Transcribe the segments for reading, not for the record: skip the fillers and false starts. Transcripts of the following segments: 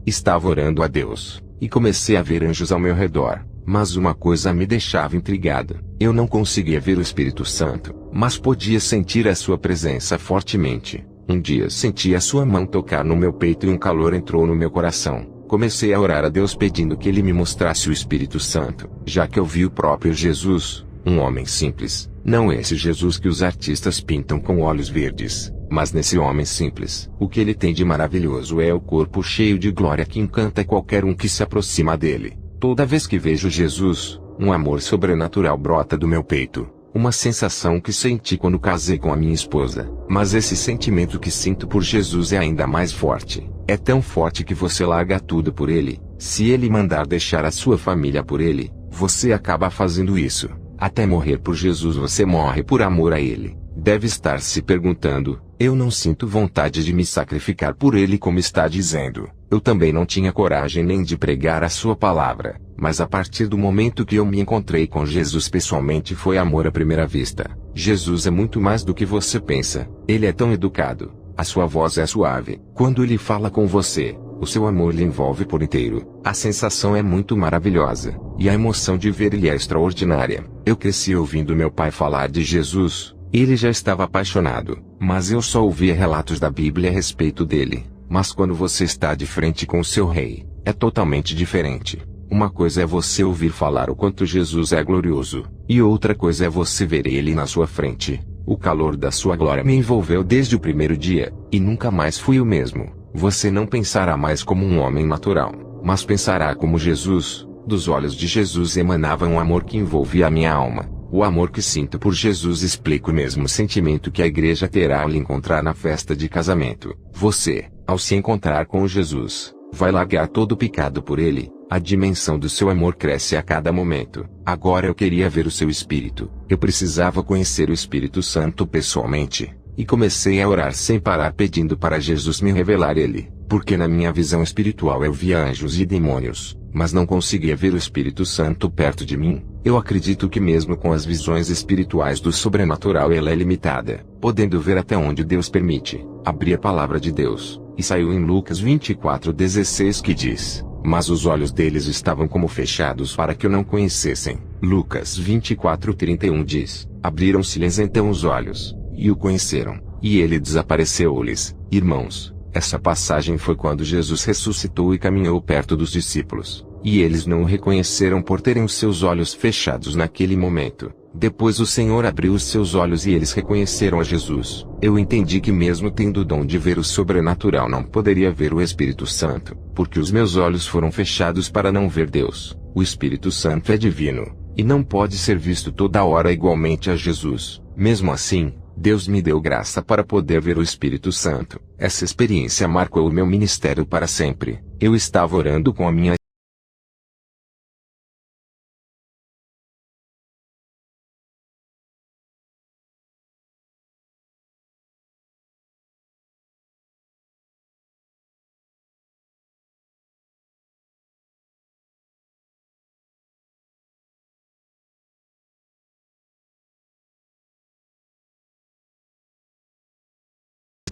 Estava orando a Deus, e comecei a ver anjos ao meu redor, mas uma coisa me deixava intrigado. Eu não conseguia ver o Espírito Santo, mas podia sentir a sua presença fortemente. Um dia senti a sua mão tocar no meu peito e um calor entrou no meu coração. Comecei a orar a Deus pedindo que Ele me mostrasse o Espírito Santo, já que eu vi o próprio Jesus, um homem simples, não esse Jesus que os artistas pintam com olhos verdes, mas nesse homem simples. O que ele tem de maravilhoso é o corpo cheio de glória que encanta qualquer um que se aproxima dele. Toda vez que vejo Jesus, um amor sobrenatural brota do meu peito. Uma sensação que senti quando casei com a minha esposa. Mas esse sentimento que sinto por Jesus é ainda mais forte. É tão forte que você larga tudo por ele. Se ele mandar deixar a sua família por ele, você acaba fazendo isso. Até morrer por Jesus você morre por amor a ele. Deve estar se perguntando, eu não sinto vontade de me sacrificar por ele como está dizendo. Eu também não tinha coragem nem de pregar a sua palavra, mas a partir do momento que eu me encontrei com Jesus pessoalmente foi amor à primeira vista. Jesus é muito mais do que você pensa. Ele é tão educado, a sua voz é suave. Quando ele fala com você, o seu amor lhe envolve por inteiro. A sensação é muito maravilhosa, e a emoção de ver ele é extraordinária. Eu cresci ouvindo meu pai falar de Jesus. Ele já estava apaixonado, mas eu só ouvia relatos da Bíblia a respeito dele. Mas quando você está de frente com o seu rei, é totalmente diferente. Uma coisa é você ouvir falar o quanto Jesus é glorioso, e outra coisa é você ver ele na sua frente. O calor da sua glória me envolveu desde o primeiro dia, e nunca mais fui o mesmo. Você não pensará mais como um homem natural, mas pensará como Jesus. Dos olhos de Jesus emanava um amor que envolvia a minha alma. O amor que sinto por Jesus explica o mesmo sentimento que a igreja terá ao lhe encontrar na festa de casamento. Você, ao se encontrar com Jesus, vai largar todo o pecado por ele. A dimensão do seu amor cresce a cada momento. Agora eu queria ver o seu Espírito. Eu precisava conhecer o Espírito Santo pessoalmente. E comecei a orar sem parar pedindo para Jesus me revelar ele. Porque na minha visão espiritual eu via anjos e demônios, mas não conseguia ver o Espírito Santo perto de mim. Eu acredito que mesmo com as visões espirituais do sobrenatural ela é limitada, podendo ver até onde Deus permite. Abri a palavra de Deus, e saiu em Lucas 24:16 que diz, mas os olhos deles estavam como fechados para que o não conhecessem. Lucas 24:31 diz, abriram-se-lhes então os olhos, e o conheceram, e ele desapareceu-lhes. Irmãos, essa passagem foi quando Jesus ressuscitou e caminhou perto dos discípulos, e eles não o reconheceram por terem os seus olhos fechados naquele momento. Depois o Senhor abriu os seus olhos e eles reconheceram a Jesus. Eu entendi que mesmo tendo o dom de ver o sobrenatural não poderia ver o Espírito Santo, porque os meus olhos foram fechados para não ver Deus. O Espírito Santo é divino, e não pode ser visto toda hora igualmente a Jesus. Mesmo assim, Deus me deu graça para poder ver o Espírito Santo. Essa experiência marcou o meu ministério para sempre. Eu estava orando com a minha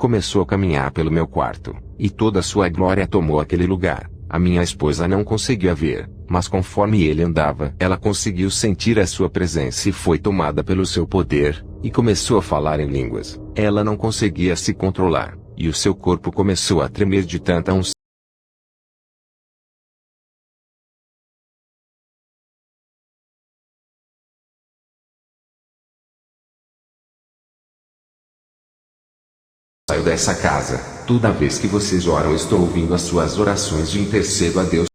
começou a caminhar pelo meu quarto, e toda a sua glória tomou aquele lugar. A minha esposa não conseguia ver, mas conforme ele andava, ela conseguiu sentir a sua presença e foi tomada pelo seu poder, e começou a falar em línguas. Ela não conseguia se controlar, e o seu corpo começou a tremer de tanta unção. Saio dessa casa, toda vez que vocês oram estou ouvindo as suas orações e intercedo a Deus.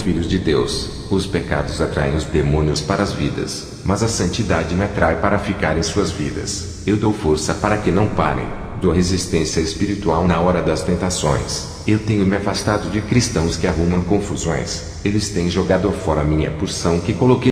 Filhos de Deus, os pecados atraem os demônios para as vidas, mas a santidade me atrai para ficar em suas vidas. Eu dou força para que não parem, dou resistência espiritual na hora das tentações. Eu tenho me afastado de cristãos que arrumam confusões. Eles têm jogado fora a minha porção que coloquei.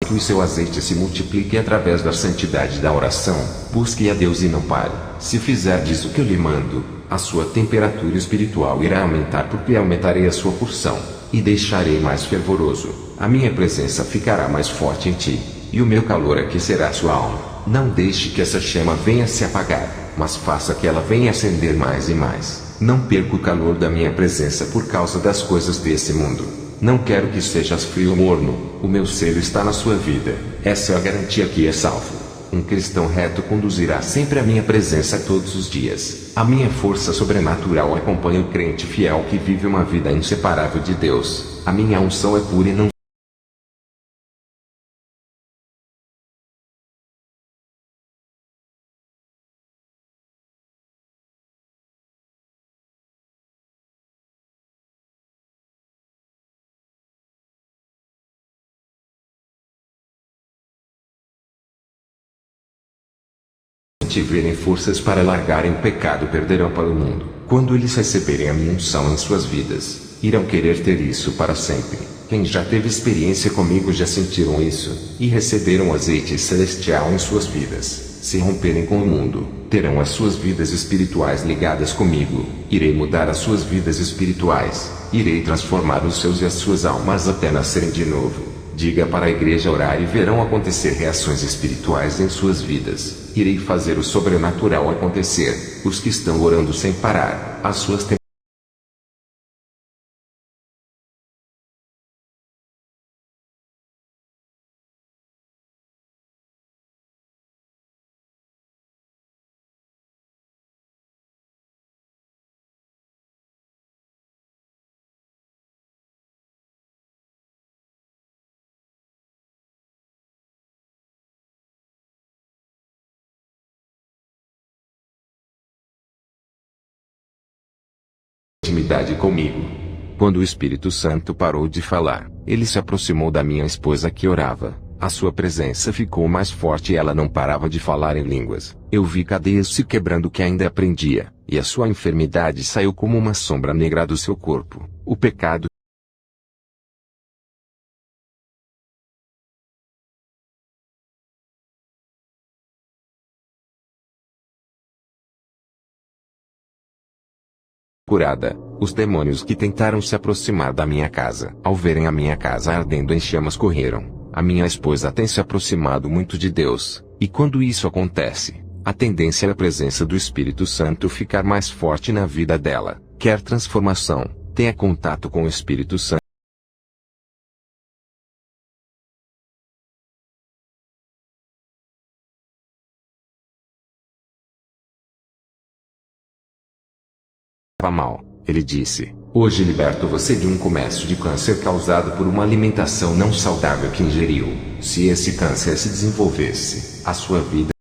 Que o seu azeite se multiplique através da santidade da oração. Busque a Deus e não pare. Se fizerdes o que eu lhe mando, a sua temperatura espiritual irá aumentar, porque aumentarei a sua porção, e deixarei mais fervoroso. A minha presença ficará mais forte em ti, e o meu calor aquecerá sua alma. Não deixe que essa chama venha se apagar, mas faça que ela venha acender mais e mais. Não perca o calor da minha presença por causa das coisas desse mundo. Não quero que sejas frio ou morno, o meu selo está na sua vida. Essa é a garantia que é salvo. Um cristão reto conduzirá sempre a minha presença todos os dias. A minha força sobrenatural acompanha o crente fiel que vive uma vida inseparável de Deus. A minha unção é pura e não tiverem forças para largarem o pecado, perderão para o mundo. Quando eles receberem a minha unção em suas vidas, irão querer ter isso para sempre. Quem já teve experiência comigo já sentiram isso, e receberam o azeite celestial em suas vidas. Se romperem com o mundo, terão as suas vidas espirituais ligadas comigo. Irei mudar as suas vidas espirituais. Irei transformar os seus e as suas almas até nascerem de novo. Diga para a igreja orar e verão acontecer reações espirituais em suas vidas. Irei fazer o sobrenatural acontecer. Os que estão orando sem parar, as suas intimidade comigo. Quando o Espírito Santo parou de falar, ele se aproximou da minha esposa que orava. A sua presença ficou mais forte e ela não parava de falar em línguas. Eu vi cadeias se quebrando que ainda aprendia, e a sua enfermidade saiu como uma sombra negra do seu corpo. O pecado curada. Os demônios que tentaram se aproximar da minha casa, ao verem a minha casa ardendo em chamas, correram. A minha esposa tem se aproximado muito de Deus, e quando isso acontece, a tendência é a presença do Espírito Santo ficar mais forte na vida dela. Quer transformação? Tenha contato com o Espírito Santo. Mal. Ele disse: hoje liberto você de um começo de câncer causado por uma alimentação não saudável que ingeriu. Se esse câncer se desenvolvesse, a sua vida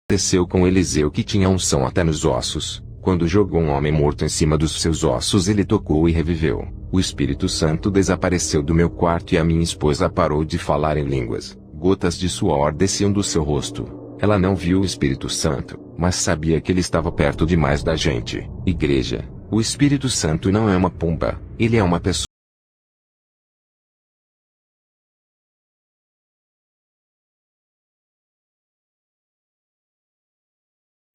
aconteceu com Eliseu, que tinha unção até nos ossos. Quando jogou um homem morto em cima dos seus ossos, ele tocou e reviveu. O Espírito Santo desapareceu do meu quarto e a minha esposa parou de falar em línguas. Gotas de suor desciam do seu rosto. Ela não viu o Espírito Santo, mas sabia que ele estava perto demais da gente. Igreja, o Espírito Santo não é uma pomba, ele é uma pessoa.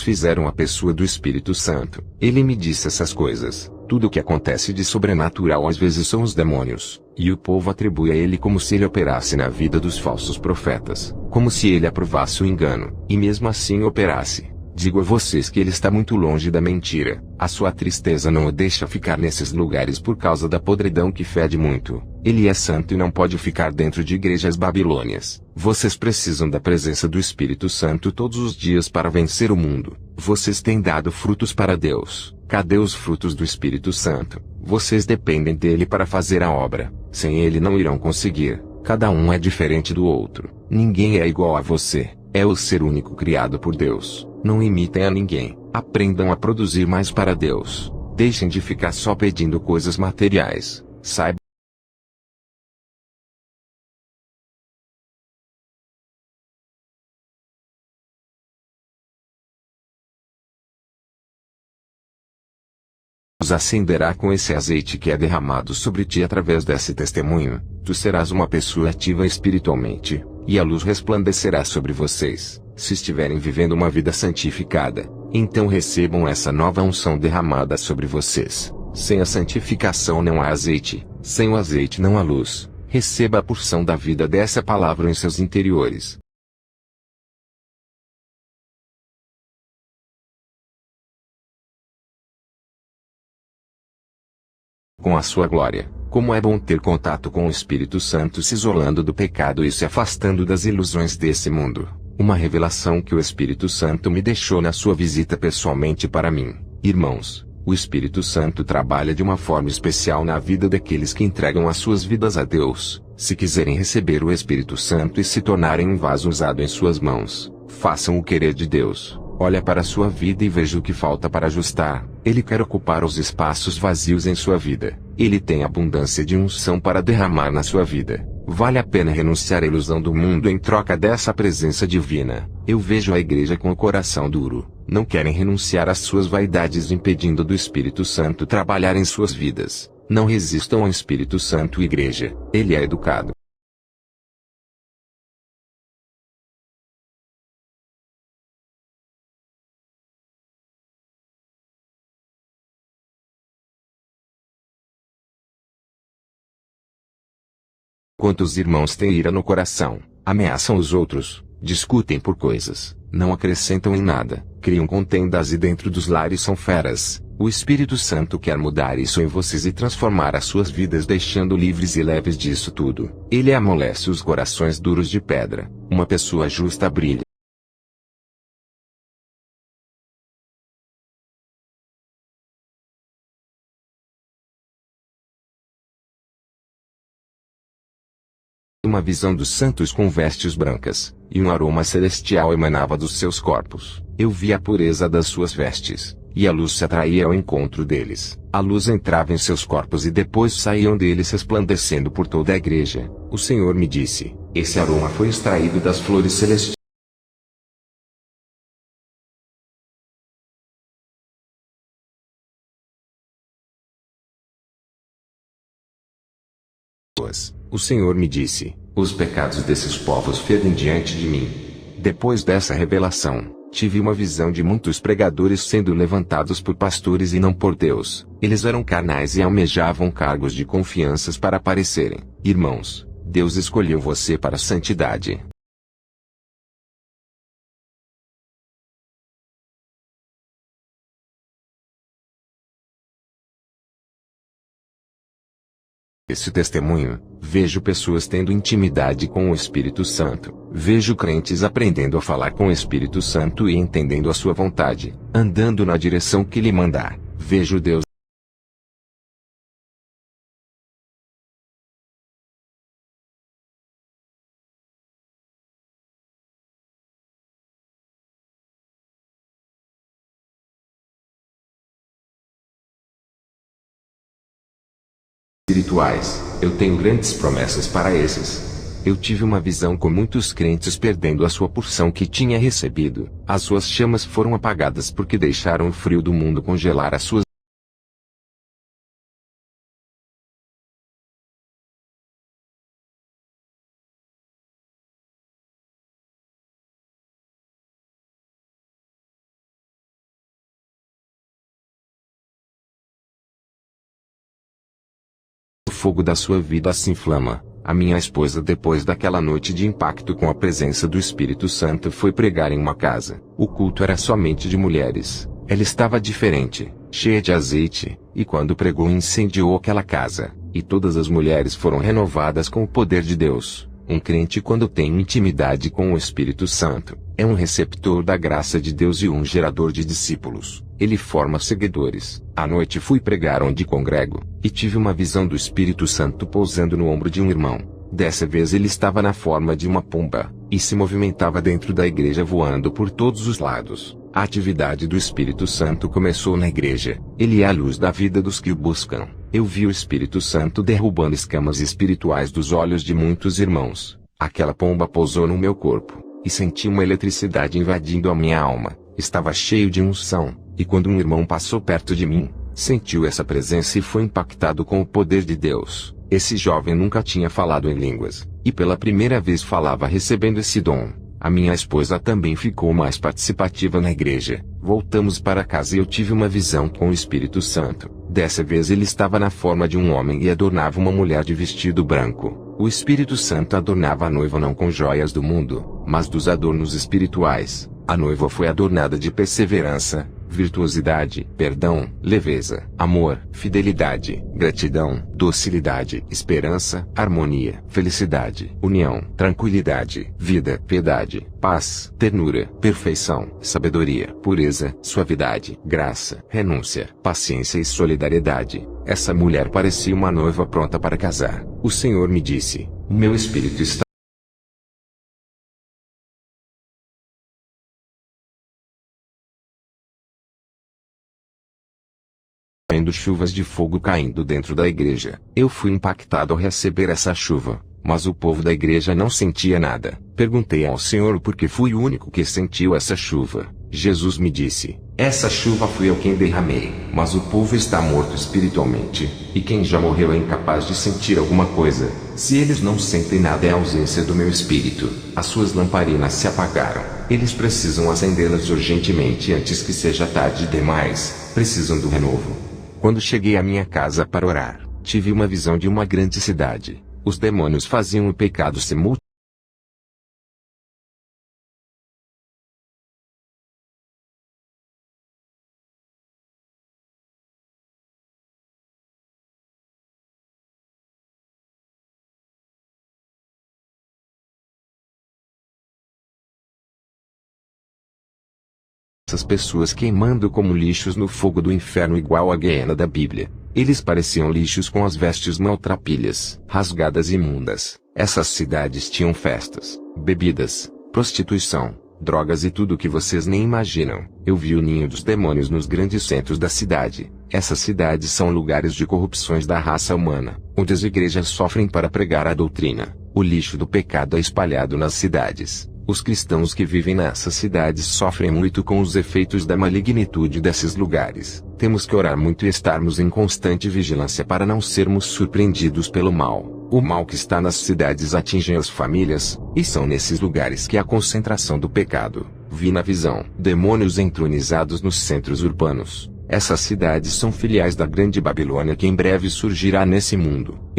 Fizeram a pessoa do Espírito Santo. Ele me disse essas coisas. Tudo o que acontece de sobrenatural às vezes são os demônios, e o povo atribui a ele como se ele operasse na vida dos falsos profetas, como se ele aprovasse o engano, e mesmo assim operasse. Digo a vocês que ele está muito longe da mentira. A sua tristeza não o deixa ficar nesses lugares por causa da podridão que fede muito. Ele é santo e não pode ficar dentro de igrejas babilônias. Vocês precisam da presença do Espírito Santo todos os dias para vencer o mundo. Vocês têm dado frutos para Deus. Cadê os frutos do Espírito Santo? Vocês dependem dele para fazer a obra. Sem ele não irão conseguir. Cada um é diferente do outro. Ninguém é igual a você. É o ser único criado por Deus. Não imitem a ninguém. Aprendam a produzir mais para Deus. Deixem de ficar só pedindo coisas materiais. Saibam acenderá com esse azeite que é derramado sobre ti através desse testemunho. Tu serás uma pessoa ativa espiritualmente, e a luz resplandecerá sobre vocês. Se estiverem vivendo uma vida santificada, então recebam essa nova unção derramada sobre vocês. Sem a santificação não há azeite, sem o azeite não há luz. Receba a porção da vida dessa palavra em seus interiores. Com a sua glória. Como é bom ter contato com o Espírito Santo se isolando do pecado e se afastando das ilusões desse mundo. Uma revelação que o Espírito Santo me deixou na sua visita pessoalmente para mim. Irmãos, o Espírito Santo trabalha de uma forma especial na vida daqueles que entregam as suas vidas a Deus. Se quiserem receber o Espírito Santo e se tornarem um vaso usado em suas mãos, façam o querer de Deus. Olha para a sua vida e veja o que falta para ajustar. Ele quer ocupar os espaços vazios em sua vida. Ele tem abundância de unção para derramar na sua vida. Vale a pena renunciar à ilusão do mundo em troca dessa presença divina. Eu vejo a igreja com o coração duro. Não querem renunciar às suas vaidades impedindo do Espírito Santo trabalhar em suas vidas. Não resistam ao Espírito Santo, igreja. Ele é educado. Quantos irmãos têm ira no coração, ameaçam os outros, discutem por coisas, não acrescentam em nada, criam contendas e dentro dos lares são feras. O Espírito Santo quer mudar isso em vocês e transformar as suas vidas deixando livres e leves disso tudo. Ele amolece os corações duros de pedra. Uma pessoa justa brilha. Uma visão dos santos com vestes brancas, e um aroma celestial emanava dos seus corpos. Eu vi a pureza das suas vestes, e a luz se atraía ao encontro deles. A luz entrava em seus corpos e depois saíam deles resplandecendo por toda a igreja. O Senhor me disse, esse aroma foi extraído das flores celestiais. O Senhor me disse, os pecados desses povos fedem diante de mim. Depois dessa revelação, tive uma visão de muitos pregadores sendo levantados por pastores e não por Deus. Eles eram carnais e almejavam cargos de confianças para aparecerem. Irmãos, Deus escolheu você para a santidade. Esse testemunho, vejo pessoas tendo intimidade com o Espírito Santo. Vejo crentes aprendendo a falar com o Espírito Santo e entendendo a sua vontade, andando na direção que lhe mandar. Vejo Deus espirituais. Eu tenho grandes promessas para esses. Eu tive uma visão com muitos crentes perdendo a sua porção que tinha recebido. As suas chamas foram apagadas porque deixaram o frio do mundo congelar as suas. O fogo da sua vida se inflama. A minha esposa, depois daquela noite de impacto com a presença do Espírito Santo, foi pregar em uma casa. O culto era somente de mulheres. Ela estava diferente, cheia de azeite, e quando pregou incendiou aquela casa, e todas as mulheres foram renovadas com o poder de Deus. Um crente, quando tem intimidade com o Espírito Santo, É um receptor da graça de Deus e um gerador de discípulos. Ele forma seguidores. À noite fui pregar onde congrego, e tive uma visão do Espírito Santo pousando no ombro de um irmão. Dessa vez ele estava na forma de uma pomba, e se movimentava dentro da igreja voando por todos os lados. A atividade do Espírito Santo começou na igreja. Ele é a luz da vida dos que o buscam. Eu vi o Espírito Santo derrubando escamas espirituais dos olhos de muitos irmãos. Aquela pomba pousou no meu corpo, e senti uma eletricidade invadindo a minha alma. Estava cheio de unção, e quando um irmão passou perto de mim, sentiu essa presença e foi impactado com o poder de Deus. Esse jovem nunca tinha falado em línguas, e pela primeira vez falava recebendo esse dom. A minha esposa também ficou mais participativa na igreja. Voltamos para casa e eu tive uma visão com o Espírito Santo. Dessa vez ele estava na forma de um homem e adornava uma mulher de vestido branco. O Espírito Santo adornava a noiva não com joias do mundo, mas dos adornos espirituais. A noiva foi adornada de perseverança, virtuosidade, perdão, leveza, amor, fidelidade, gratidão, docilidade, esperança, harmonia, felicidade, união, tranquilidade, vida, piedade, paz, ternura, perfeição, sabedoria, pureza, suavidade, graça, renúncia, paciência e solidariedade. Essa mulher parecia uma noiva pronta para casar. O Senhor me disse: "O meu espírito está caindo, chuvas de fogo caindo dentro da igreja." Eu fui impactado ao receber essa chuva, mas o povo da igreja não sentia nada. Perguntei ao Senhor por que fui o único que sentiu essa chuva. Jesus me disse: "Essa chuva fui eu quem derramei, mas o povo está morto espiritualmente, e quem já morreu é incapaz de sentir alguma coisa. Se eles não sentem nada é a ausência do meu espírito. As suas lamparinas se apagaram. Eles precisam acendê-las urgentemente antes que seja tarde demais. Precisam do renovo." Quando cheguei à minha casa para orar, tive uma visão de uma grande cidade. Os demônios faziam o pecado se essas pessoas queimando como lixos no fogo do inferno igual a guiena da Bíblia. Eles pareciam lixos com as vestes maltrapilhas, rasgadas e imundas. Essas cidades tinham festas, bebidas, prostituição, drogas e tudo o que vocês nem imaginam. Eu vi o ninho dos demônios nos grandes centros da cidade. Essas cidades são lugares de corrupções da raça humana, onde as igrejas sofrem para pregar a doutrina. O lixo do pecado é espalhado nas cidades. Os cristãos que vivem nessas cidades sofrem muito com os efeitos da malignitude desses lugares. Temos que orar muito e estarmos em constante vigilância para não sermos surpreendidos pelo mal. O mal que está nas cidades atinge as famílias, e são nesses lugares que há a concentração do pecado. Vi na visão demônios entronizados nos centros urbanos. Essas cidades são filiais da grande Babilônia que em breve surgirá nesse mundo.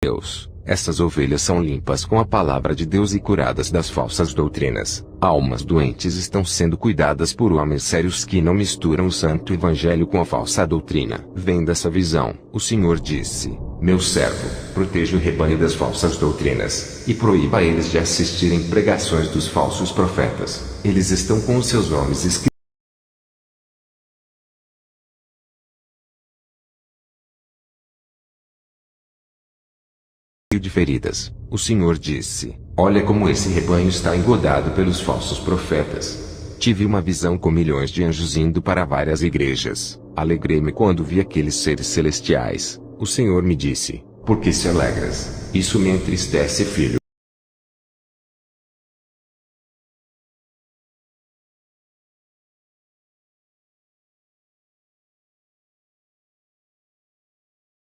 Deus, essas ovelhas são limpas com a palavra de Deus e curadas das falsas doutrinas. Almas doentes estão sendo cuidadas por homens sérios que não misturam o santo evangelho com a falsa doutrina. Vendo essa visão, o Senhor disse: "Meu servo, proteja o rebanho das falsas doutrinas, e proíba eles de assistirem pregações dos falsos profetas. Eles estão com os seus nomes escritos de feridas." O Senhor disse: "Olha como esse rebanho está engodado pelos falsos profetas." Tive uma visão com milhões de anjos indo para várias igrejas. Alegrei-me quando vi aqueles seres celestiais. O Senhor me disse: "Por que se alegras? Isso me entristece, filho."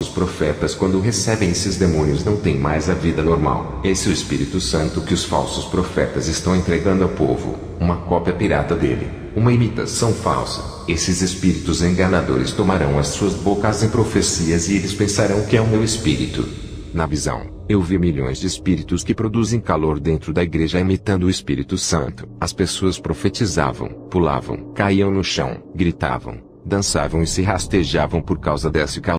Os profetas, quando recebem esses demônios, não têm mais a vida normal. Esse é o Espírito Santo que os falsos profetas estão entregando ao povo, uma cópia pirata dele, uma imitação falsa. Esses espíritos enganadores tomarão as suas bocas em profecias e eles pensarão que é o meu espírito. Na visão, eu vi milhões de espíritos que produzem calor dentro da igreja imitando o Espírito Santo. As pessoas profetizavam, pulavam, caíam no chão, gritavam, dançavam e se rastejavam por causa desse calor.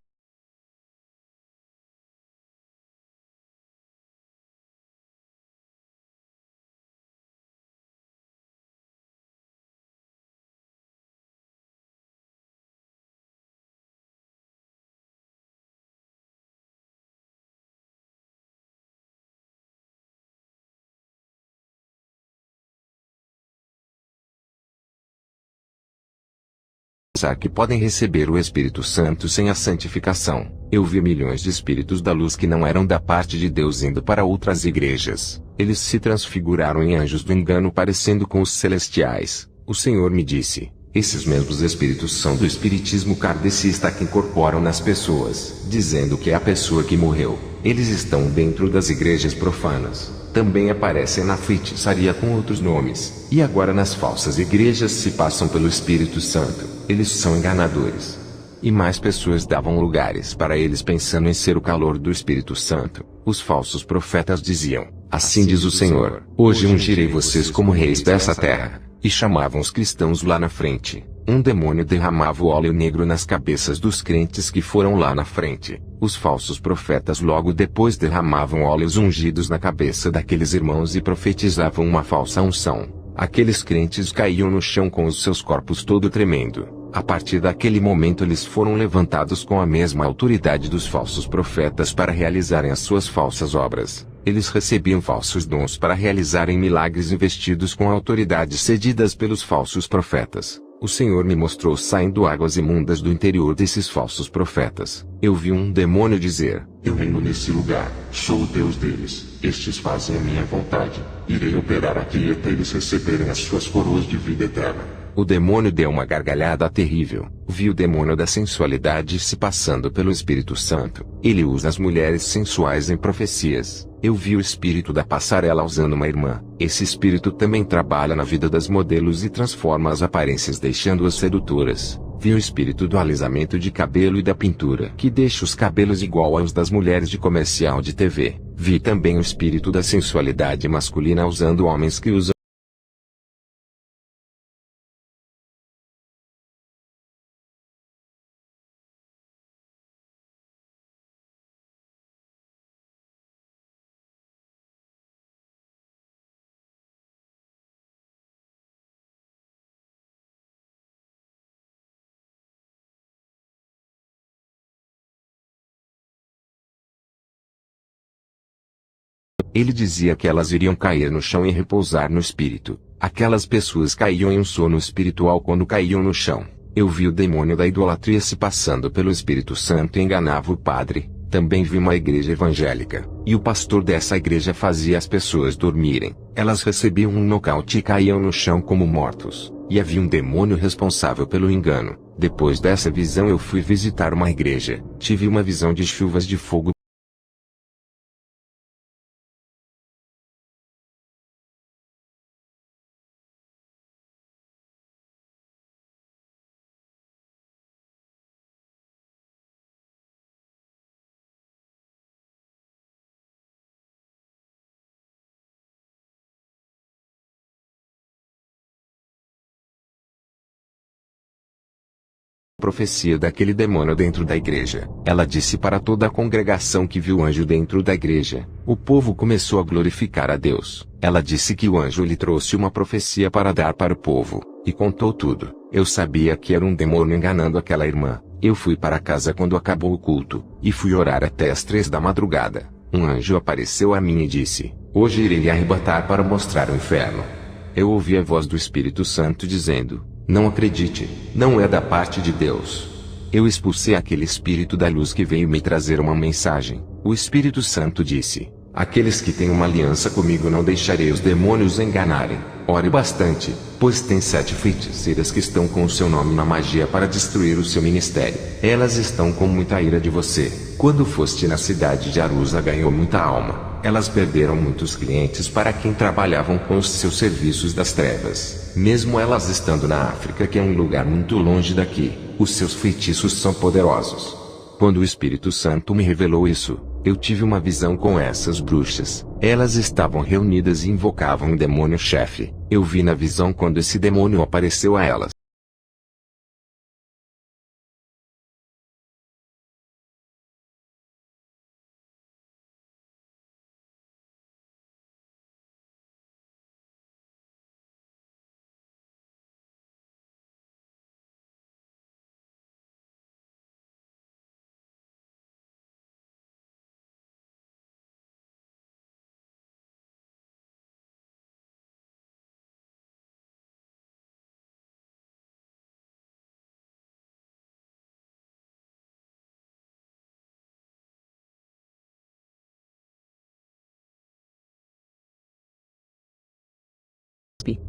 Pensar que podem receber o Espírito Santo sem a santificação. Eu vi milhões de espíritos da luz que não eram da parte de Deus indo para outras igrejas. Eles se transfiguraram em anjos do engano parecendo com os celestiais. O Senhor me disse, esses mesmos espíritos são do espiritismo kardecista que incorporam nas pessoas, dizendo que é a pessoa que morreu. Eles estão dentro das igrejas profanas. Também aparecem na feitiçaria com outros nomes. E agora nas falsas igrejas se passam pelo Espírito Santo. Eles são enganadores. E mais pessoas davam lugares para eles pensando em ser o calor do Espírito Santo. Os falsos profetas diziam, assim diz o Senhor, hoje ungirei vocês como reis dessa terra. E chamavam os cristãos lá na frente. Um demônio derramava o óleo negro nas cabeças dos crentes que foram lá na frente. Os falsos profetas logo depois derramavam óleos ungidos na cabeça daqueles irmãos e profetizavam uma falsa unção. Aqueles crentes caíam no chão com os seus corpos todo tremendo. A partir daquele momento eles foram levantados com a mesma autoridade dos falsos profetas para realizarem as suas falsas obras. Eles recebiam falsos dons para realizarem milagres investidos com autoridades cedidas pelos falsos profetas. O Senhor me mostrou saindo águas imundas do interior desses falsos profetas. Eu vi um demônio dizer, eu venho nesse lugar, sou o Deus deles, estes fazem a minha vontade, irei operar aqui até eles receberem as suas coroas de vida eterna. O demônio deu uma gargalhada terrível. Vi o demônio da sensualidade se passando pelo Espírito Santo. Ele usa as mulheres sensuais em profecias. Eu vi o espírito da passarela usando uma irmã. Esse espírito também trabalha na vida das modelos e transforma as aparências deixando-as sedutoras. Vi o espírito do alisamento de cabelo e da pintura, que deixa os cabelos igual aos das mulheres de comercial de TV. Vi também o espírito da sensualidade masculina usando homens que usam Ele dizia que elas iriam cair no chão e repousar no espírito. Aquelas pessoas caíam em um sono espiritual quando caíam no chão. Eu vi o demônio da idolatria se passando pelo Espírito Santo e enganava o padre. Também vi uma igreja evangélica, e o pastor dessa igreja fazia as pessoas dormirem. Elas recebiam um nocaute e caíam no chão como mortos. E havia um demônio responsável pelo engano. Depois dessa visão eu fui visitar uma igreja. Tive uma visão de chuvas de fogo. Profecia daquele demônio dentro da igreja. Ela disse para toda a congregação que viu o anjo dentro da igreja. O povo começou a glorificar a Deus. Ela disse que o anjo lhe trouxe uma profecia para dar para o povo, e contou tudo. Eu sabia que era um demônio enganando aquela irmã. Eu fui para casa quando acabou o culto, e fui orar até as 3 da madrugada. Um anjo apareceu a mim e disse, hoje irei lhe arrebatar para mostrar o inferno. Eu ouvi a voz do Espírito Santo dizendo, não acredite, não é da parte de Deus. Eu expulsei aquele espírito da luz que veio me trazer uma mensagem. O Espírito Santo disse, aqueles que têm uma aliança comigo não deixarei os demônios enganarem. ore bastante, pois tem 7 feiticeiras que estão com o seu nome na magia para destruir o seu ministério. Elas estão com muita ira de você. Quando foste na cidade de Arusa ganhou muita alma. Elas perderam muitos clientes para quem trabalhavam com os seus serviços das trevas. Mesmo elas estando na África, que é um lugar muito longe daqui, os seus feitiços são poderosos. Quando o Espírito Santo me revelou isso, eu tive uma visão com essas bruxas. Elas estavam reunidas e invocavam um demônio-chefe. Eu vi na visão quando esse demônio apareceu a elas.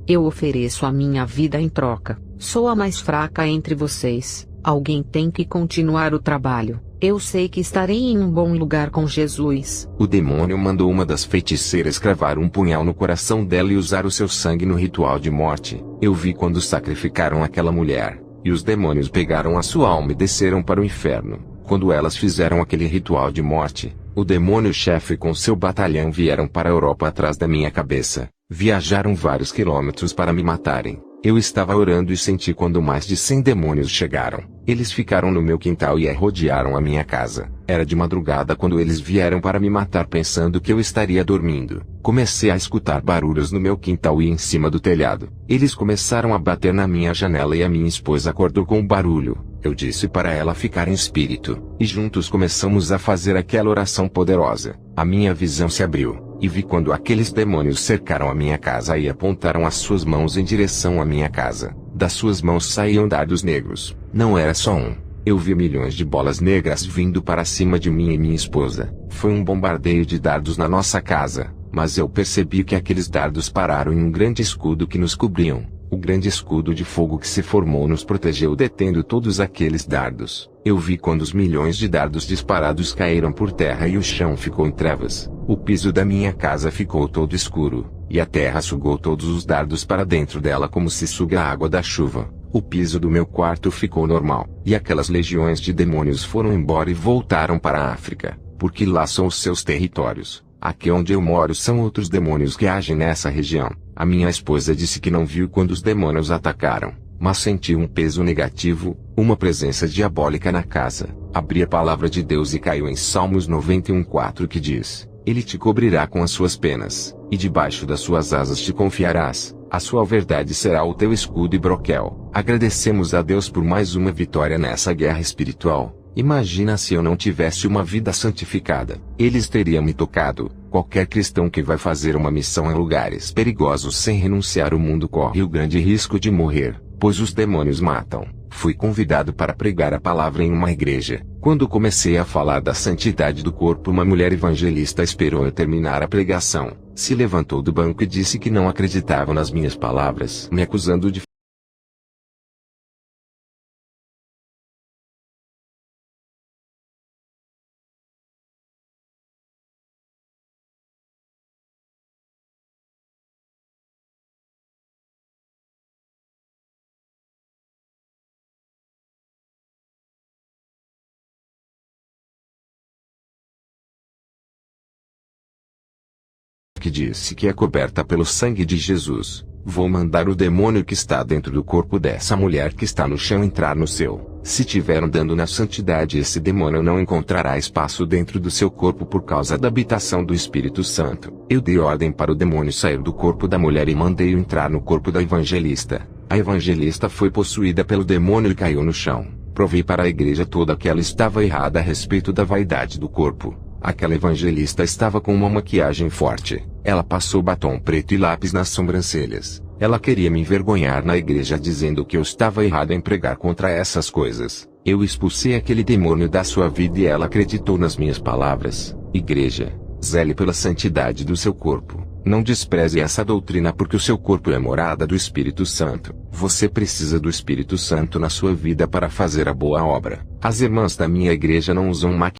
Eu ofereço a minha vida em troca. Sou a mais fraca entre vocês. Alguém tem que continuar o trabalho. Eu sei que estarei em um bom lugar com Jesus. O demônio mandou uma das feiticeiras cravar um punhal no coração dela e usar o seu sangue no ritual de morte. Eu vi quando sacrificaram aquela mulher, e os demônios pegaram a sua alma e desceram para o inferno. Quando elas fizeram aquele ritual de morte, o demônio-chefe com seu batalhão vieram para a Europa atrás da minha cabeça. Viajaram vários quilômetros para me matarem. Eu estava orando e senti quando mais de 100 demônios chegaram. Eles ficaram no meu quintal e rodearam a minha casa. Era de madrugada quando eles vieram para me matar pensando que eu estaria dormindo. Comecei a escutar barulhos no meu quintal e em cima do telhado. Eles começaram a bater na minha janela e a minha esposa acordou com o barulho. Eu disse para ela ficar em espírito, e juntos começamos a fazer aquela oração poderosa. A minha visão se abriu, e vi quando aqueles demônios cercaram a minha casa e apontaram as suas mãos em direção à minha casa. Das suas mãos saíam dardos negros. Não era só um. Eu vi milhões de bolas negras vindo para cima de mim e minha esposa. Foi um bombardeio de dardos na nossa casa, mas eu percebi que aqueles dardos pararam em um grande escudo que nos cobriam. O grande escudo de fogo que se formou nos protegeu detendo todos aqueles dardos. Eu vi quando os milhões de dardos disparados caíram por terra e o chão ficou em trevas. O piso da minha casa ficou todo escuro, e a terra sugou todos os dardos para dentro dela como se suga a água da chuva. O piso do meu quarto ficou normal, e aquelas legiões de demônios foram embora e voltaram para a África, porque lá são os seus territórios. Aqui onde eu moro são outros demônios que agem nessa região. A minha esposa disse que não viu quando os demônios atacaram, mas sentiu um peso negativo, uma presença diabólica na casa. Abri a palavra de Deus e caiu em Salmos 91:4 que diz: Ele te cobrirá com as suas penas, e debaixo das suas asas te confiarás. A sua verdade será o teu escudo e broquel. Agradecemos a Deus por mais uma vitória nessa guerra espiritual. Imagina se eu não tivesse uma vida santificada. Eles teriam me tocado. Qualquer cristão que vai fazer uma missão em lugares perigosos sem renunciar ao mundo corre o grande risco de morrer, pois os demônios matam. Fui convidado para pregar a palavra em uma igreja. Quando comecei a falar da santidade do corpo, uma mulher evangelista esperou eu terminar a pregação. Se levantou do banco e disse que não acreditava nas minhas palavras, me acusando de que disse que é coberta pelo sangue de Jesus. Vou mandar o demônio que está dentro do corpo dessa mulher que está no chão entrar no seu. Se tiver andando na santidade, esse demônio não encontrará espaço dentro do seu corpo por causa da habitação do Espírito Santo. Eu dei ordem para o demônio sair do corpo da mulher e mandei-o entrar no corpo da evangelista. A evangelista foi possuída pelo demônio e caiu no chão. Provei para a igreja toda que ela estava errada a respeito da vaidade do corpo. Aquela evangelista estava com uma maquiagem forte. Ela passou batom preto e lápis nas sobrancelhas. Ela queria me envergonhar na igreja dizendo que eu estava errado em pregar contra essas coisas. Eu expulsei aquele demônio da sua vida e ela acreditou nas minhas palavras. Igreja, zele pela santidade do seu corpo. Não despreze essa doutrina porque o seu corpo é morada do Espírito Santo. Você precisa do Espírito Santo na sua vida para fazer a boa obra. As irmãs da minha igreja não usam maquiagem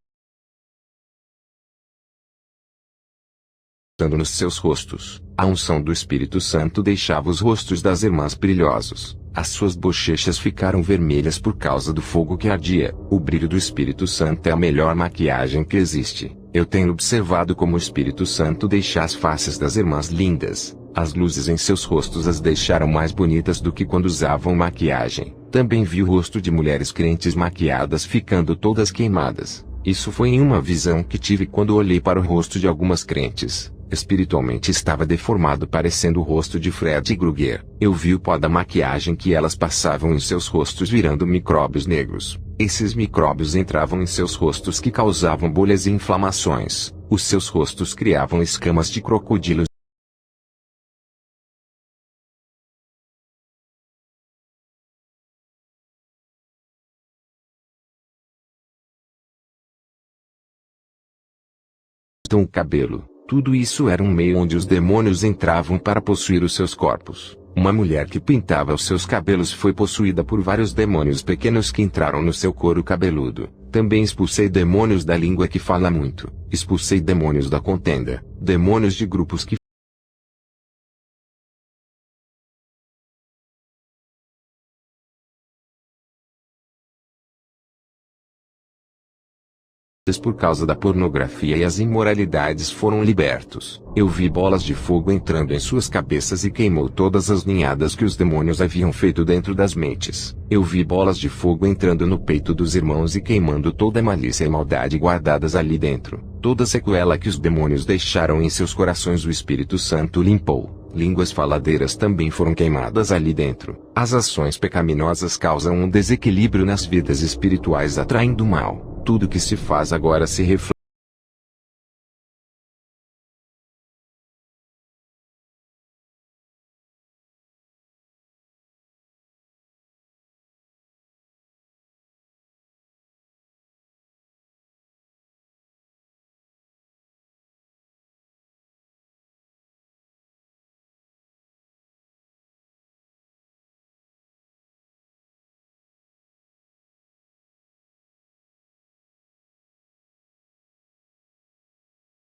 nos seus rostos. A unção do Espírito Santo deixava os rostos das irmãs brilhosos. As suas bochechas ficaram vermelhas por causa do fogo que ardia. O brilho do Espírito Santo é a melhor maquiagem que existe. Eu tenho observado como o Espírito Santo deixa as faces das irmãs lindas. As luzes em seus rostos as deixaram mais bonitas do que quando usavam maquiagem. Também vi o rosto de mulheres crentes maquiadas ficando todas queimadas. Isso foi em uma visão que tive quando olhei para o rosto de algumas crentes. Espiritualmente estava deformado, parecendo o rosto de Fred Krueger. Eu vi o pó da maquiagem que elas passavam em seus rostos virando micróbios negros. Esses micróbios entravam em seus rostos que causavam bolhas e inflamações. Os seus rostos criavam escamas de crocodilo. O cabelo. Tudo isso era um meio onde os demônios entravam para possuir os seus corpos. Uma mulher que pintava os seus cabelos foi possuída por vários demônios pequenos que entraram no seu couro cabeludo. Também expulsei demônios da língua que fala muito. Expulsei demônios da contenda. Demônios de grupos que por causa da pornografia e as imoralidades foram libertos. Eu vi bolas de fogo entrando em suas cabeças e queimou todas as ninhadas que os demônios haviam feito dentro das mentes. Eu vi bolas de fogo entrando no peito dos irmãos e queimando toda a malícia e maldade guardadas ali dentro. Toda sequela que os demônios deixaram em seus corações o Espírito Santo limpou. Línguas faladeiras também foram queimadas ali dentro. As ações pecaminosas causam um desequilíbrio nas vidas espirituais, atraindo o mal. Tudo que se faz agora se reflete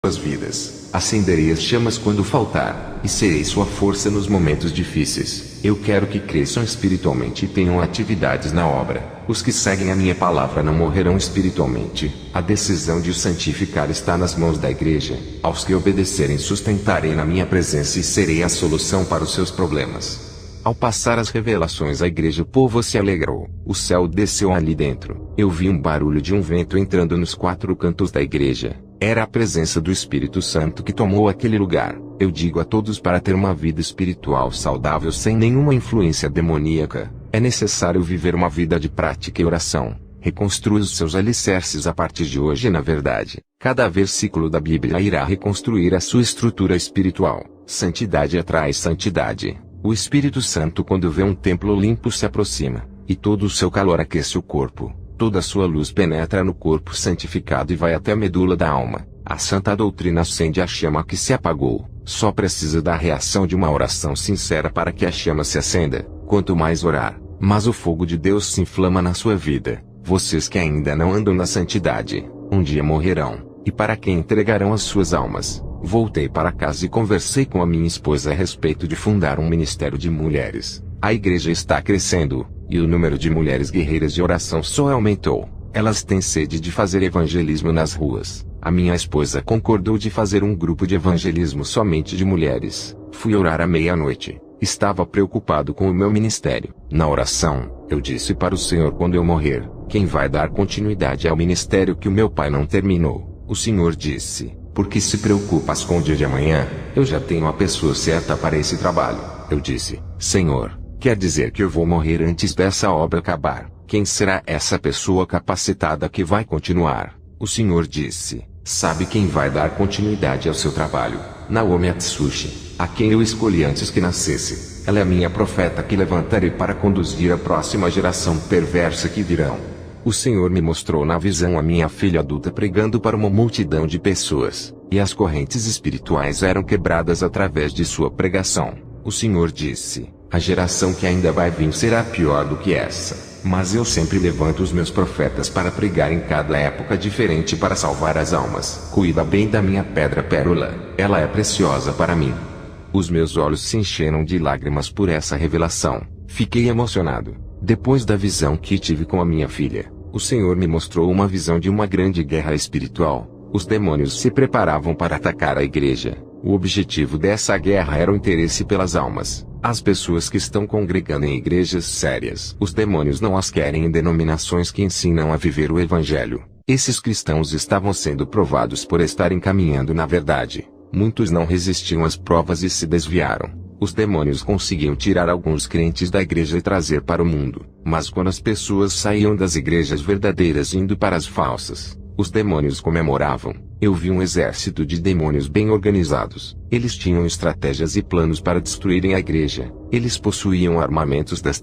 suas vidas. Acenderei as chamas quando faltar, e serei sua força nos momentos difíceis. Eu quero que cresçam espiritualmente e tenham atividades na obra. Os que seguem a minha palavra não morrerão espiritualmente. A decisão de os santificar está nas mãos da igreja. Aos que obedecerem sustentarei na minha presença e serei a solução para os seus problemas. Ao passar as revelações à igreja, o povo se alegrou. O céu desceu ali dentro. Eu vi um barulho de um vento entrando nos 4 cantos da igreja. Era a presença do Espírito Santo que tomou aquele lugar. Eu digo a todos, para ter uma vida espiritual saudável sem nenhuma influência demoníaca, é necessário viver uma vida de prática e oração. Reconstrua os seus alicerces a partir de hoje. Na verdade, cada versículo da Bíblia irá reconstruir a sua estrutura espiritual. Santidade atrai santidade. O Espírito Santo, quando vê um templo limpo, se aproxima, e todo o seu calor aquece o corpo. Toda a sua luz penetra no corpo santificado e vai até a medula da alma. A santa doutrina acende a chama que se apagou. Só precisa da reação de uma oração sincera para que a chama se acenda. Quanto mais orar, mais o fogo de Deus se inflama na sua vida. Vocês que ainda não andam na santidade, um dia morrerão. E para quem entregarão as suas almas? Voltei para casa e conversei com a minha esposa a respeito de fundar um ministério de mulheres. A igreja está crescendo, e o número de mulheres guerreiras de oração só aumentou. Elas têm sede de fazer evangelismo nas ruas. A minha esposa concordou de fazer um grupo de evangelismo somente de mulheres. Fui orar à meia-noite. Estava preocupado com o meu ministério. Na oração, eu disse para o Senhor: quando eu morrer, quem vai dar continuidade ao ministério que o meu pai não terminou? O Senhor disse: por que se preocupas com o dia de amanhã? Eu já tenho a pessoa certa para esse trabalho. Eu disse: Senhor, quer dizer que eu vou morrer antes dessa obra acabar? Quem será essa pessoa capacitada que vai continuar? O Senhor disse: sabe quem vai dar continuidade ao seu trabalho? Naomi Atsushi, a quem eu escolhi antes que nascesse. Ela é a minha profeta que levantarei para conduzir a próxima geração perversa que virão. O Senhor me mostrou na visão a minha filha adulta pregando para uma multidão de pessoas. e as correntes espirituais eram quebradas através de sua pregação. O Senhor disse: a geração que ainda vai vir será pior do que essa. Mas eu sempre levanto os meus profetas para pregar em cada época diferente para salvar as almas. Cuida bem da minha pedra pérola, ela é preciosa para mim. Os meus olhos se encheram de lágrimas por essa revelação. Fiquei emocionado. Depois da visão que tive com a minha filha, o Senhor me mostrou uma visão de uma grande guerra espiritual. Os demônios se preparavam para atacar a igreja. O objetivo dessa guerra era o interesse pelas almas. As pessoas que estão congregando em igrejas sérias. Os demônios não as querem em denominações que ensinam a viver o evangelho. Esses cristãos estavam sendo provados por estarem caminhando na verdade. Muitos não resistiam às provas e se desviaram. Os demônios conseguiam tirar alguns crentes da igreja e trazer para o mundo. Mas quando as pessoas saíam das igrejas verdadeiras indo para as falsas, os demônios comemoravam. Eu vi um exército de demônios bem organizados. Eles tinham estratégias e planos para destruírem a igreja. Eles possuíam armamentos das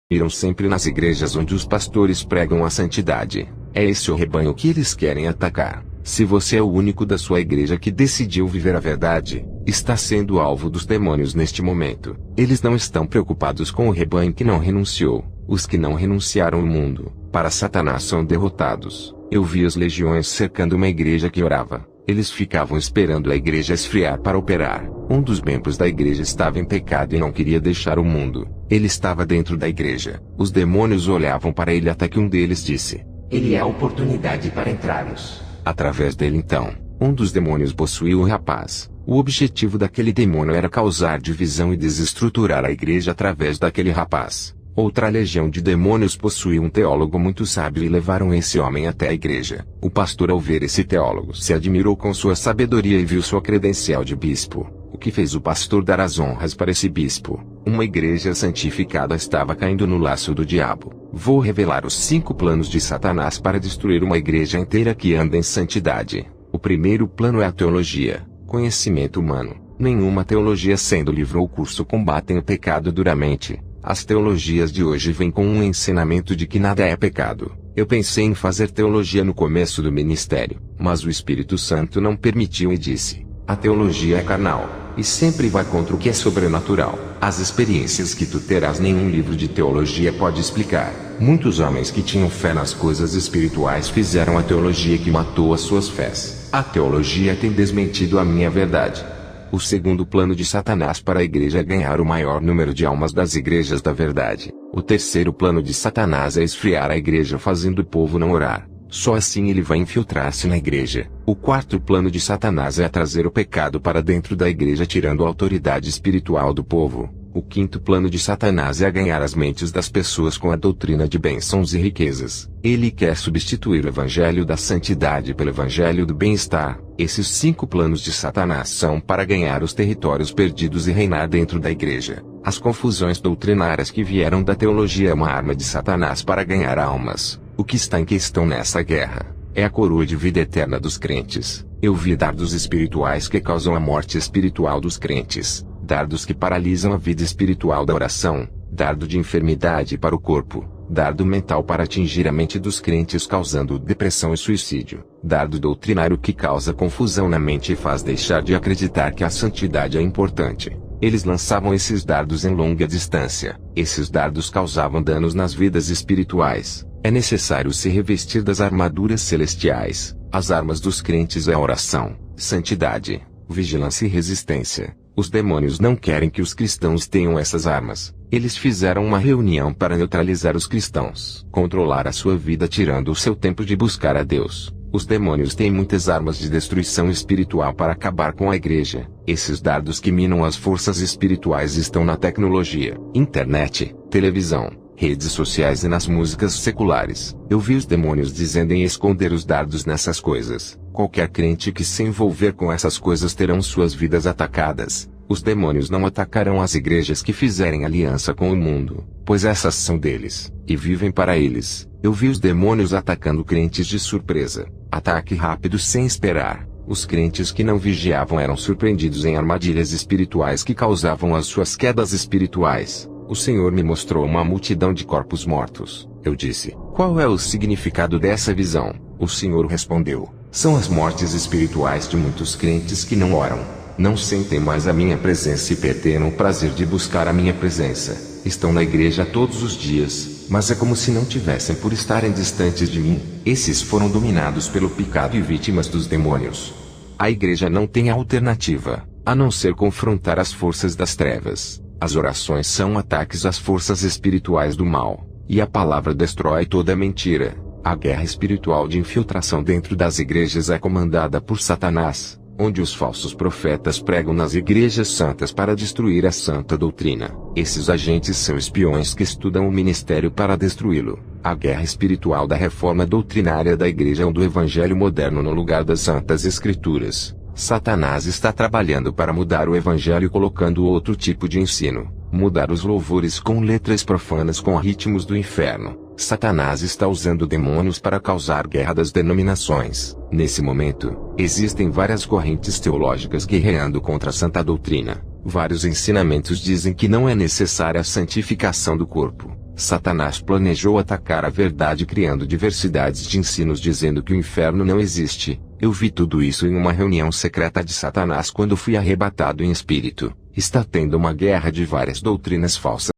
irão sempre nas igrejas onde os pastores pregam a santidade. É esse o rebanho que eles querem atacar. Se você é o único da sua igreja que decidiu viver a verdade, está sendo alvo dos demônios neste momento. Eles não estão preocupados com o rebanho que não renunciou. Os que não renunciaram ao mundo, para Satanás são derrotados. Eu vi as legiões cercando uma igreja que orava. Eles ficavam esperando a igreja esfriar para operar. Um dos membros da igreja estava em pecado e não queria deixar o mundo. Ele estava dentro da igreja. Os demônios olhavam para ele até que um deles disse: ele é a oportunidade para entrarmos. Através dele então, um dos demônios possuiu o rapaz. O objetivo daquele demônio era causar divisão e desestruturar a igreja através daquele rapaz. Outra legião de demônios possuía um teólogo muito sábio e levaram esse homem até a igreja. O pastor, ao ver esse teólogo, se admirou com sua sabedoria e viu sua credencial de bispo. O que fez o pastor dar as honras para esse bispo? Uma igreja santificada estava caindo no laço do diabo. Vou revelar os 5 planos de Satanás para destruir uma igreja inteira que anda em santidade. O primeiro plano é a teologia, conhecimento humano. Nenhuma teologia sendo livro ou curso combatem o pecado duramente. As teologias de hoje vêm com um ensinamento de que nada é pecado. Eu pensei em fazer teologia no começo do ministério, mas o Espírito Santo não permitiu e disse: a teologia é carnal, e sempre vai contra o que é sobrenatural. As experiências que tu terás nenhum livro de teologia pode explicar. Muitos homens que tinham fé nas coisas espirituais fizeram a teologia que matou as suas fés. A teologia tem desmentido a minha verdade. O segundo plano de Satanás para a igreja é ganhar o maior número de almas das igrejas da verdade. O terceiro plano de Satanás é esfriar a igreja fazendo o povo não orar. Só assim ele vai infiltrar-se na igreja. O quarto plano de Satanás é trazer o pecado para dentro da igreja tirando a autoridade espiritual do povo. O quinto plano de Satanás é ganhar as mentes das pessoas com a doutrina de bênçãos e riquezas. Ele quer substituir o evangelho da santidade pelo evangelho do bem-estar. Esses 5 planos de Satanás são para ganhar os territórios perdidos e reinar dentro da igreja. As confusões doutrinárias que vieram da teologia é uma arma de Satanás para ganhar almas. O que está em questão nessa guerra é a coroa de vida eterna dos crentes. Eu vi dardos espirituais que causam a morte espiritual dos crentes. Dardos que paralisam a vida espiritual da oração, dardo de enfermidade para o corpo, dardo mental para atingir a mente dos crentes causando depressão e suicídio, dardo doutrinário que causa confusão na mente e faz deixar de acreditar que a santidade é importante. Eles lançavam esses dardos em longa distância. Esses dardos causavam danos nas vidas espirituais. É necessário se revestir das armaduras celestiais. As armas dos crentes é a oração, santidade, vigilância e resistência. Os demônios não querem que os cristãos tenham essas armas. Eles fizeram uma reunião para neutralizar os cristãos, controlar a sua vida tirando o seu tempo de buscar a Deus. Os demônios têm muitas armas de destruição espiritual para acabar com a igreja. Esses dardos que minam as forças espirituais estão na tecnologia, internet, televisão, redes sociais e nas músicas seculares. Eu vi os demônios dizendo em esconder os dardos nessas coisas. Qualquer crente que se envolver com essas coisas terão suas vidas atacadas. Os demônios não atacarão as igrejas que fizerem aliança com o mundo, pois essas são deles, e vivem para eles. Eu vi os demônios atacando crentes de surpresa. Ataque rápido sem esperar. Os crentes que não vigiavam eram surpreendidos em armadilhas espirituais que causavam as suas quedas espirituais. O Senhor me mostrou uma multidão de corpos mortos. Eu disse: Qual é o significado dessa visão? O Senhor respondeu: são as mortes espirituais de muitos crentes que não oram, não sentem mais a minha presença e perderam o prazer de buscar a minha presença. Estão na igreja todos os dias, mas é como se não tivessem por estarem distantes de mim. Esses foram dominados pelo pecado e vítimas dos demônios. A igreja não tem alternativa, a não ser confrontar as forças das trevas. As orações são ataques às forças espirituais do mal, e a palavra destrói toda mentira. A guerra espiritual de infiltração dentro das igrejas é comandada por Satanás, onde os falsos profetas pregam nas igrejas santas para destruir a santa doutrina. Esses agentes são espiões que estudam o ministério para destruí-lo. A guerra espiritual da reforma doutrinária da igreja ou do evangelho moderno no lugar das santas escrituras. Satanás está trabalhando para mudar o evangelho colocando outro tipo de ensino, mudar os louvores com letras profanas com ritmos do inferno. Satanás está usando demônios para causar guerra das denominações. Nesse momento, existem várias correntes teológicas guerreando contra a santa doutrina. Vários ensinamentos dizem que não é necessária a santificação do corpo. Satanás planejou atacar a verdade criando diversidades de ensinos dizendo que o inferno não existe. Eu vi tudo isso em uma reunião secreta de Satanás quando fui arrebatado em espírito. Está tendo uma guerra de várias doutrinas falsas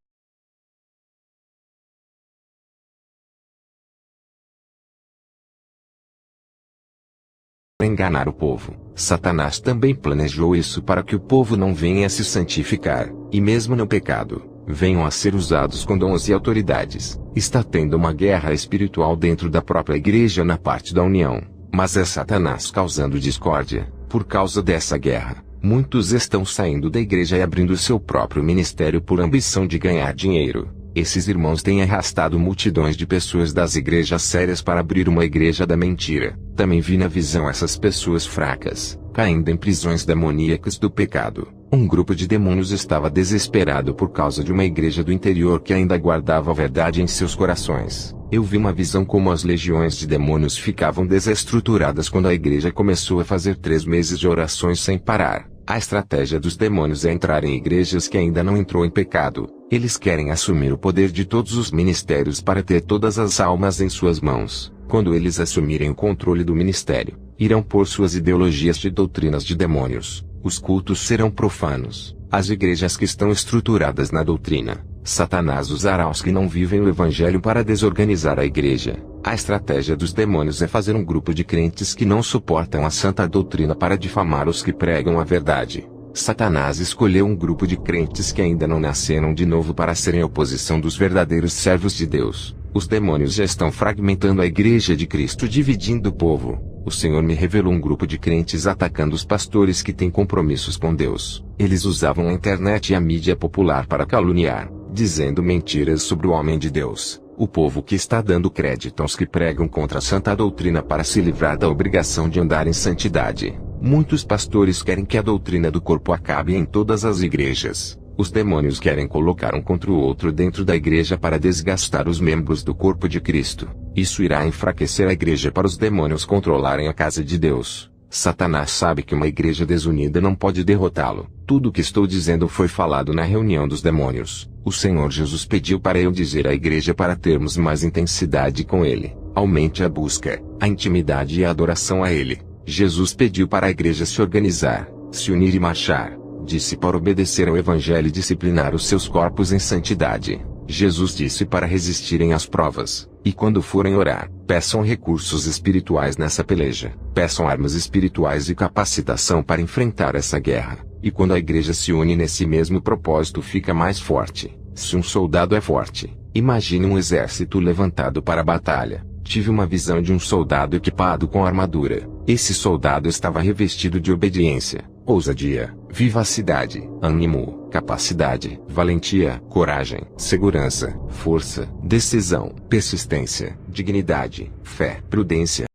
para enganar o povo. Satanás também planejou isso para que o povo não venha a se santificar, e mesmo no pecado, venham a ser usados com dons e autoridades. Está tendo uma guerra espiritual dentro da própria igreja na parte da união, mas é Satanás causando discórdia. Por causa dessa guerra, muitos estão saindo da igreja e abrindo seu próprio ministério por ambição de ganhar dinheiro. Esses irmãos têm arrastado multidões de pessoas das igrejas sérias para abrir uma igreja da mentira. Também vi na visão essas pessoas fracas, caindo em prisões demoníacas do pecado. Um grupo de demônios estava desesperado por causa de uma igreja do interior que ainda guardava a verdade em seus corações. Eu vi uma visão como as legiões de demônios ficavam desestruturadas quando a igreja começou a fazer 3 meses de orações sem parar. A estratégia dos demônios é entrar em igrejas que ainda não entrou em pecado. Eles querem assumir o poder de todos os ministérios para ter todas as almas em suas mãos. Quando eles assumirem o controle do ministério, irão pôr suas ideologias de doutrinas de demônios. Os cultos serão profanos. As igrejas que estão estruturadas na doutrina, Satanás usará os que não vivem o evangelho para desorganizar a igreja. A estratégia dos demônios é fazer um grupo de crentes que não suportam a santa doutrina para difamar os que pregam a verdade. Satanás escolheu um grupo de crentes que ainda não nasceram de novo para serem a oposição dos verdadeiros servos de Deus. Os demônios já estão fragmentando a igreja de Cristo, dividindo o povo. O Senhor me revelou um grupo de crentes atacando os pastores que têm compromissos com Deus. Eles usavam a internet e a mídia popular para caluniar, dizendo mentiras sobre o homem de Deus. O povo que está dando crédito aos que pregam contra a santa doutrina para se livrar da obrigação de andar em santidade. Muitos pastores querem que a doutrina do corpo acabe em todas as igrejas. Os demônios querem colocar um contra o outro dentro da igreja para desgastar os membros do corpo de Cristo. Isso irá enfraquecer a igreja para os demônios controlarem a casa de Deus. Satanás sabe que uma igreja desunida não pode derrotá-lo. Tudo o que estou dizendo foi falado na reunião dos demônios. O Senhor Jesus pediu para eu dizer à igreja para termos mais intensidade com Ele. Aumente a busca, a intimidade e a adoração a Ele. Jesus pediu para a igreja se organizar, se unir e marchar. Disse para obedecer ao Evangelho e disciplinar os seus corpos em santidade. Jesus disse para resistirem às provas. E quando forem orar, peçam recursos espirituais nessa peleja. Peçam armas espirituais e capacitação para enfrentar essa guerra. E quando a igreja se une nesse mesmo propósito, fica mais forte. Se um soldado é forte, imagine um exército levantado para a batalha. Tive uma visão de um soldado equipado com armadura. Esse soldado estava revestido de obediência, ousadia, vivacidade, ânimo, capacidade, valentia, coragem, segurança, força, decisão, persistência, dignidade, fé, prudência,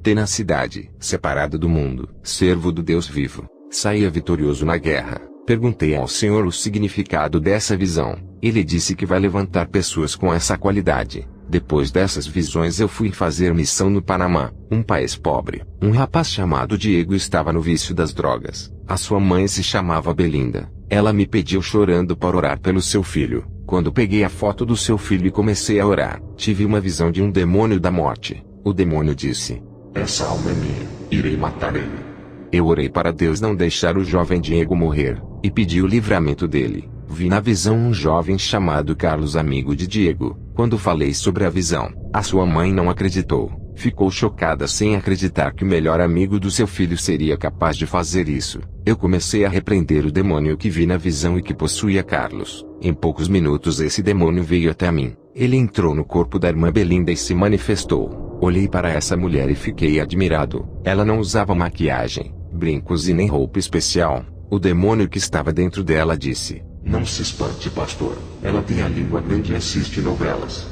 tenacidade, separado do mundo, servo do Deus vivo. Saía vitorioso na guerra. Perguntei ao Senhor o significado dessa visão. Ele disse que vai levantar pessoas com essa qualidade. Depois dessas visões eu fui fazer missão no Panamá, um país pobre. Um rapaz chamado Diego estava no vício das drogas. A sua mãe se chamava Belinda. Ela me pediu chorando para orar pelo seu filho. Quando peguei a foto do seu filho e comecei a orar, tive uma visão de um demônio da morte. O demônio disse: essa alma é minha, irei matar ele. Eu orei para Deus não deixar o jovem Diego morrer, e pedi o livramento dele. Vi na visão um jovem chamado Carlos, amigo de Diego. Quando falei sobre a visão, a sua mãe não acreditou. Ficou chocada sem acreditar que o melhor amigo do seu filho seria capaz de fazer isso. Eu comecei a repreender o demônio que vi na visão e que possuía Carlos. Em poucos minutos esse demônio veio até mim. Ele entrou no corpo da irmã Belinda e se manifestou. Olhei para essa mulher e fiquei admirado. Ela não usava maquiagem, brincos e nem roupa especial. O demônio que estava dentro dela disse: não se espante, pastor. Ela tem a língua grande e assiste novelas.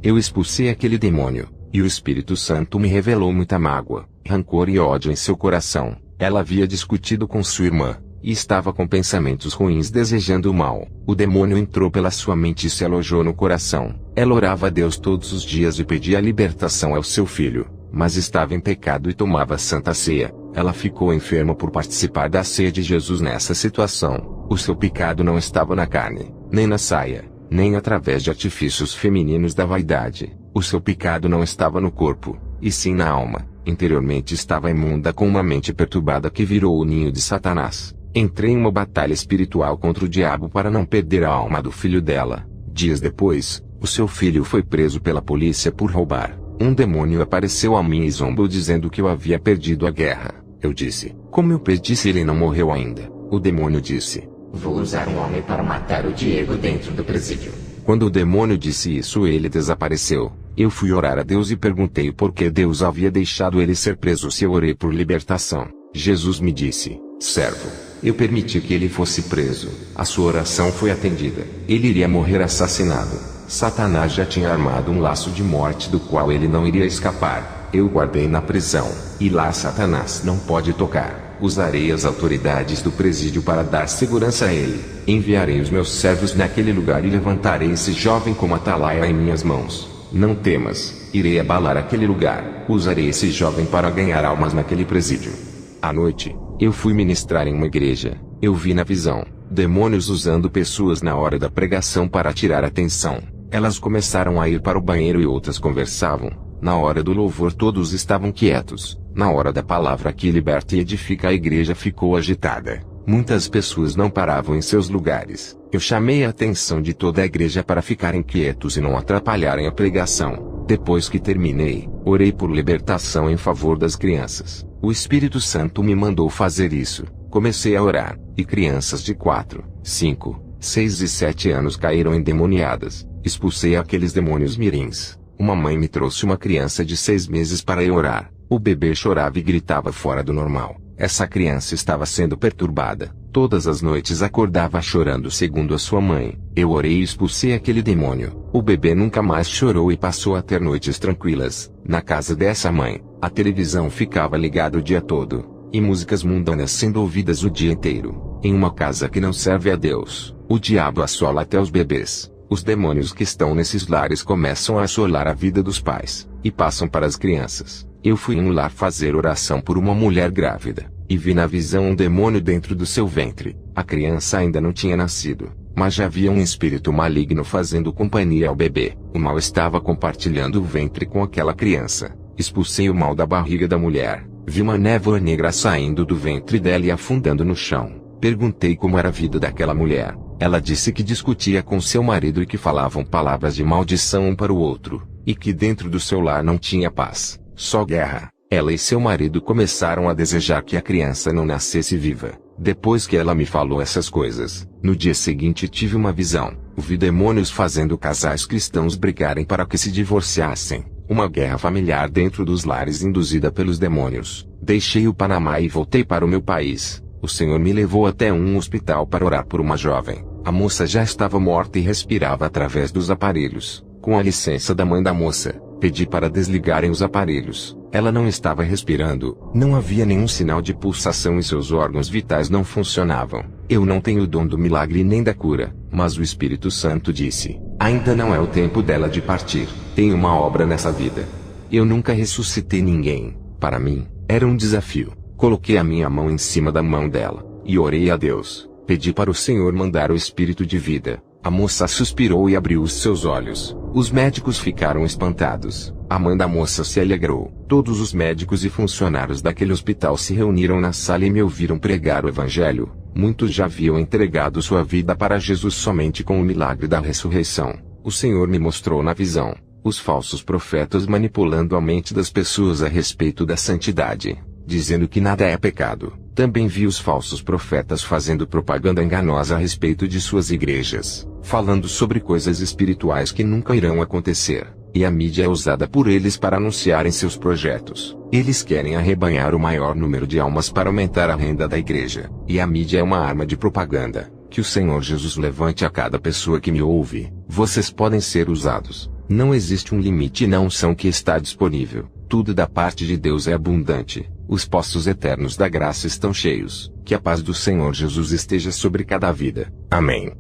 Eu expulsei aquele demônio. E o Espírito Santo me revelou muita mágoa, rancor e ódio em seu coração. Ela havia discutido com sua irmã, e estava com pensamentos ruins desejando o mal. O demônio entrou pela sua mente e se alojou no coração. Ela orava a Deus todos os dias e pedia a libertação ao seu filho, mas estava em pecado e tomava a Santa Ceia. Ela ficou enferma por participar da ceia de Jesus nessa situação. O seu pecado não estava na carne, nem na saia, nem através de artifícios femininos da vaidade. O seu pecado não estava no corpo, e sim na alma. Interiormente estava imunda com uma mente perturbada que virou o ninho de Satanás. Entrei em uma batalha espiritual contra o diabo para não perder a alma do filho dela. Dias depois, o seu filho foi preso pela polícia por roubar. Um demônio apareceu a mim e zombou dizendo que eu havia perdido a guerra. Eu disse: como eu perdi se ele não morreu ainda? O demônio disse: vou usar um homem para matar o Diego dentro do presídio. Quando o demônio disse isso, ele desapareceu. Eu fui orar a Deus e perguntei por que Deus havia deixado ele ser preso se eu orei por libertação. Jesus me disse: servo, eu permiti que ele fosse preso. A sua oração foi atendida. Ele iria morrer assassinado. Satanás já tinha armado um laço de morte do qual ele não iria escapar. Eu o guardei na prisão, e lá Satanás não pode tocar. Usarei as autoridades do presídio para dar segurança a ele. Enviarei os meus servos naquele lugar e levantarei esse jovem como atalaia em minhas mãos. Não temas, irei abalar aquele lugar. Usarei esse jovem para ganhar almas naquele presídio. À noite, eu fui ministrar em uma igreja. Eu vi na visão demônios usando pessoas na hora da pregação para tirar a atenção. Elas começaram a ir para o banheiro e outras conversavam. Na hora do louvor todos estavam quietos. Na hora da palavra que liberta e edifica a igreja ficou agitada. Muitas pessoas não paravam em seus lugares. Eu chamei a atenção de toda a igreja para ficarem quietos e não atrapalharem a pregação. Depois que terminei, orei por libertação em favor das crianças. O Espírito Santo me mandou fazer isso. Comecei a orar, e crianças de 4, 5, 6 e 7 anos caíram endemoniadas. Expulsei aqueles demônios mirins. Uma mãe me trouxe uma criança de 6 meses para eu orar. O bebê chorava e gritava fora do normal. Essa criança estava sendo perturbada. Todas as noites acordava chorando segundo a sua mãe. Eu orei e expulsei aquele demônio. O bebê nunca mais chorou e passou a ter noites tranquilas. Na casa dessa mãe, a televisão ficava ligada o dia todo, e músicas mundanas sendo ouvidas o dia inteiro. Em uma casa que não serve a Deus, o diabo assola até os bebês. Os demônios que estão nesses lares começam a assolar a vida dos pais, e passam para as crianças. Eu fui em um lar fazer oração por uma mulher grávida, e vi na visão um demônio dentro do seu ventre. A criança ainda não tinha nascido, mas já havia um espírito maligno fazendo companhia ao bebê. O mal estava compartilhando o ventre com aquela criança. Expulsei o mal da barriga da mulher. Vi uma névoa negra saindo do ventre dela e afundando no chão. Perguntei como era a vida daquela mulher. Ela disse que discutia com seu marido e que falavam palavras de maldição um para o outro, e que dentro do seu lar não tinha paz, só guerra. Ela e seu marido começaram a desejar que a criança não nascesse viva. Depois que ela me falou essas coisas, no dia seguinte tive uma visão. Vi demônios fazendo casais cristãos brigarem para que se divorciassem. Uma guerra familiar dentro dos lares induzida pelos demônios. Deixei o Panamá e voltei para o meu país. O Senhor me levou até um hospital para orar por uma jovem. A moça já estava morta e respirava através dos aparelhos. Com a licença da mãe da moça, pedi para desligarem os aparelhos. Ela não estava respirando, não havia nenhum sinal de pulsação e seus órgãos vitais não funcionavam. Eu não tenho o dom do milagre nem da cura, mas o Espírito Santo disse: ainda não é o tempo dela de partir. Tem uma obra nessa vida. Eu nunca ressuscitei ninguém. Para mim, era um desafio. Coloquei a minha mão em cima da mão dela, e orei a Deus. Pedi para o Senhor mandar o espírito de vida. A moça suspirou e abriu os seus olhos. Os médicos ficaram espantados. A mãe da moça se alegrou. Todos os médicos e funcionários daquele hospital se reuniram na sala e me ouviram pregar o evangelho. Muitos já haviam entregado sua vida para Jesus somente com o milagre da ressurreição. O Senhor me mostrou na visão os falsos profetas manipulando a mente das pessoas a respeito da santidade, dizendo que nada é pecado. Também vi os falsos profetas fazendo propaganda enganosa a respeito de suas igrejas, falando sobre coisas espirituais que nunca irão acontecer, e a mídia é usada por eles para anunciarem seus projetos. Eles querem arrebanhar o maior número de almas para aumentar a renda da igreja, e a mídia é uma arma de propaganda. Que o Senhor Jesus levante a cada pessoa que me ouve. Vocês podem ser usados. Não existe um limite e não unção que está disponível. Tudo da parte de Deus é abundante. Os poços eternos da graça estão cheios. Que a paz do Senhor Jesus esteja sobre cada vida. Amém.